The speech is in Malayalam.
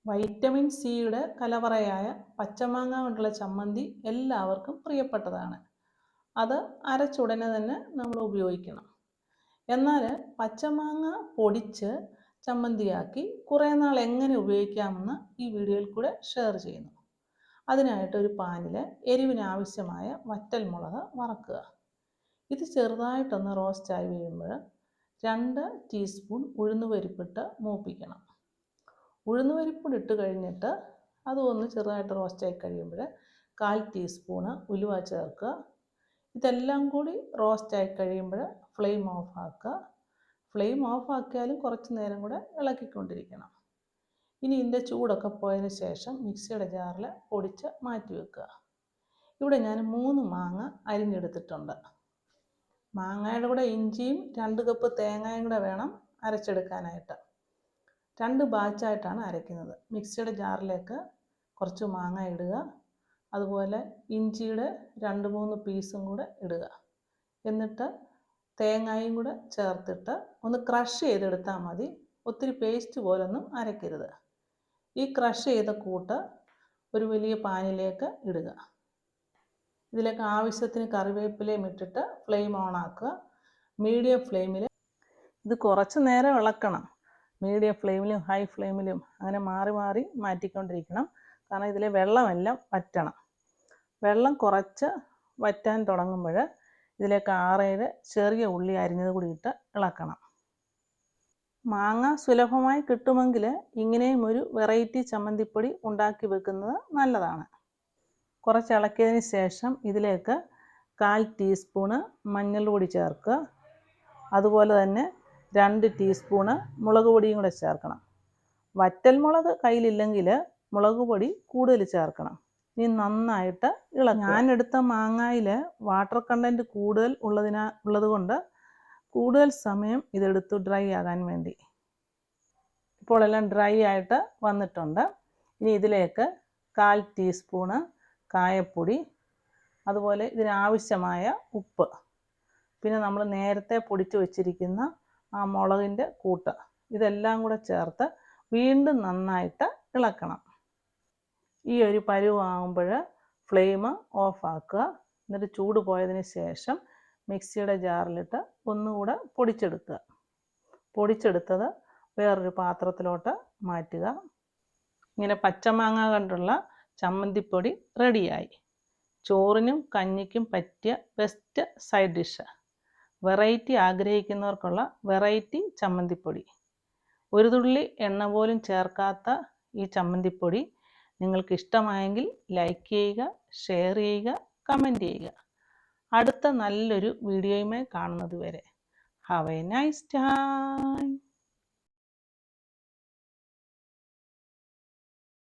വൈറ്റമിൻ സിയുടെ കലവറയായ പച്ചമാങ്ങ കൊണ്ടുള്ള ചമ്മന്തി എല്ലാവർക്കും പ്രിയപ്പെട്ടതാണ്. അത് അരച്ചുടനെ തന്നെ നമ്മൾ ഉപയോഗിക്കണം. എന്നാൽ പച്ചമാങ്ങ പൊടിച്ച് ചമ്മന്തിയാക്കി കുറേ നാൾ എങ്ങനെ ഉപയോഗിക്കാമെന്ന് ഈ വീഡിയോയിൽ കൂടെ ഷെയർ ചെയ്യുന്നു. അതിനായിട്ട് ഒരു പാനിൽ എരിവിന് ആവശ്യമായ വറ്റൽമുളക് വറക്കുക. ഇത് ചെറുതായിട്ടൊന്ന് റോസ്റ്റായി വീഴുമ്പോൾ 2 ടീസ്പൂൺ ഉഴുന്നുപരിപ്പിട്ട് മൂപ്പിക്കണം. ഉഴുന്നുപരിപ്പ് ഇട്ട് കഴിഞ്ഞിട്ട് അതൊന്ന് ചെറുതായിട്ട് റോസ്റ്റായി കഴിയുമ്പോൾ 1/4 ടീസ്പൂണ് ഉലുവ ചേർക്കുക. ഇതെല്ലാം കൂടി റോസ്റ്റായി കഴിയുമ്പോൾ ഫ്ലെയിം ഓഫ് ആക്കുക. ഫ്ലെയിം ഓഫ് ആക്കിയാലും കുറച്ച് നേരം കൂടെ ഇളക്കിക്കൊണ്ടിരിക്കണം. ഇനി ഇതിൻ്റെ ചൂടൊക്കെ പോയതിന് ശേഷം മിക്സിയുടെ ജാറിൽ പൊടിച്ച് മാറ്റി വെക്കുക. ഇവിടെ ഞാൻ 3 മാങ്ങ അരിഞ്ഞെടുത്തിട്ടുണ്ട്. മാങ്ങയുടെ കൂടെ ഇഞ്ചിയും 2 കപ്പ് തേങ്ങയും കൂടെ വേണം അരച്ചെടുക്കാനായിട്ട്. 2 ബാച്ചായിട്ടാണ് അരയ്ക്കുന്നത്. മിക്സിയുടെ ജാറിലേക്ക് കുറച്ച് മാങ്ങ ഇടുക. അതുപോലെ ഇഞ്ചിയുടെ 2-3 പീസും കൂടെ ഇടുക. എന്നിട്ട് തേങ്ങയും കൂടെ ചേർത്തിട്ട് ഒന്ന് ക്രഷ് ചെയ്തെടുത്താൽ മതി. ഒത്തിരി പേസ്റ്റ് പോലൊന്നും അരയ്ക്കരുത്. ഈ ക്രഷ് ചെയ്ത കൂട്ട് ഒരു വലിയ പാനിലേക്ക് ഇടുക. ഇതിലേക്ക് ആവശ്യത്തിന് കറിവേപ്പിലയും ഇട്ടിട്ട് ഫ്ലെയിം ഓൺ ആക്കുക. മീഡിയം ഫ്ലെയിമിൽ ഇത് കുറച്ച് നേരം ഇളക്കണം. മീഡിയം ഫ്ലെയിമിലും ഹൈ ഫ്ലെയിമിലും അങ്ങനെ മാറി മാറി മാറ്റിക്കൊണ്ടിരിക്കണം. കാരണം ഇതിലെ വെള്ളമെല്ലാം വറ്റണം. വെള്ളം കുറച്ച് വറ്റാൻ തുടങ്ങുമ്പോൾ ഇതിലേക്ക് 6-7 ചെറിയ ഉള്ളി അരിഞ്ഞത് കൂടി ഇട്ട് ഇളക്കണം. മാങ്ങ സുലഭമായി കിട്ടുമെങ്കിൽ ഇങ്ങനെയും ഒരു വെറൈറ്റി ചമ്മന്തിപ്പൊടി ഉണ്ടാക്കി വെക്കുന്നത് നല്ലതാണ്. കുറച്ച് ഇളക്കിയതിന് ശേഷം ഇതിലേക്ക് 1/4 ടീസ്പൂണ് മഞ്ഞൾപ്പൊടി ചേർക്കുക. അതുപോലെ തന്നെ 2 ടീസ്പൂണ് മുളക് പൊടിയും കൂടെ ചേർക്കണം. വറ്റൽമുളക് കയ്യിലില്ലെങ്കിൽ മുളക് പൊടി കൂടുതൽ ചേർക്കണം. ഇനി നന്നായിട്ട് ഇളക്കുക. ഞാനെടുത്ത മാങ്ങയിൽ വാട്ടർ കണ്ടൻറ്റ് കൂടുതൽ ഉള്ളതുകൊണ്ട് കൂടുതൽ സമയം ഇതെടുത്തു ഡ്രൈ ആകാൻ വേണ്ടി. ഇപ്പോൾ എല്ലാം ഡ്രൈ ആയിട്ട് വന്നിട്ടുണ്ട്. ഇനി ഇതിലേക്ക് 1/4 ടീസ്പൂണ് കായപ്പൊടി, അതുപോലെ ഇതിനാവശ്യമായ ഉപ്പ്, പിന്നെ നമ്മൾ നേരത്തെ പൊടിച്ചു വച്ചിരിക്കുന്ന ആ മുളകിൻ്റെ കൂട്ട്, ഇതെല്ലാം കൂടെ ചേർത്ത് വീണ്ടും നന്നായിട്ട് ഇളക്കണം. ഈ ഒരു പരുവാകുമ്പോൾ ഫ്ലെയിം ഓഫ് ആക്കുക. എന്നിട്ട് ചൂട് പോയതിന് ശേഷം മിക്സിയുടെ ജാറിലിട്ട് ഒന്നുകൂടെ പൊടിച്ചെടുക്കുക. പൊടിച്ചെടുത്തത് വേറൊരു പാത്രത്തിലോട്ട് മാറ്റുക. ഇങ്ങനെ പച്ചമാങ്ങ കൊണ്ടുള്ള ചമ്മന്തിപ്പൊടി റെഡിയായി. ചോറിനും കഞ്ഞിക്കും പറ്റിയ ബെസ്റ്റ് സൈഡ് ഡിഷ്. വെറൈറ്റി ആഗ്രഹിക്കുന്നവർക്കുള്ള വെറൈറ്റി ചമ്മന്തിപ്പൊടി. ഒരു തുള്ളി എണ്ണ പോലും ചേർക്കാത്ത ഈ ചമ്മന്തിപ്പൊടി നിങ്ങൾക്ക് ഇഷ്ടമായെങ്കിൽ ലൈക്ക് ചെയ്യുക, ഷെയർ ചെയ്യുക, കമൻറ്റ് ചെയ്യുക. അടുത്ത നല്ലൊരു വീഡിയോയുമായി കാണുന്നത് വരെ ഹാവ് എ നൈസ് ടൈം.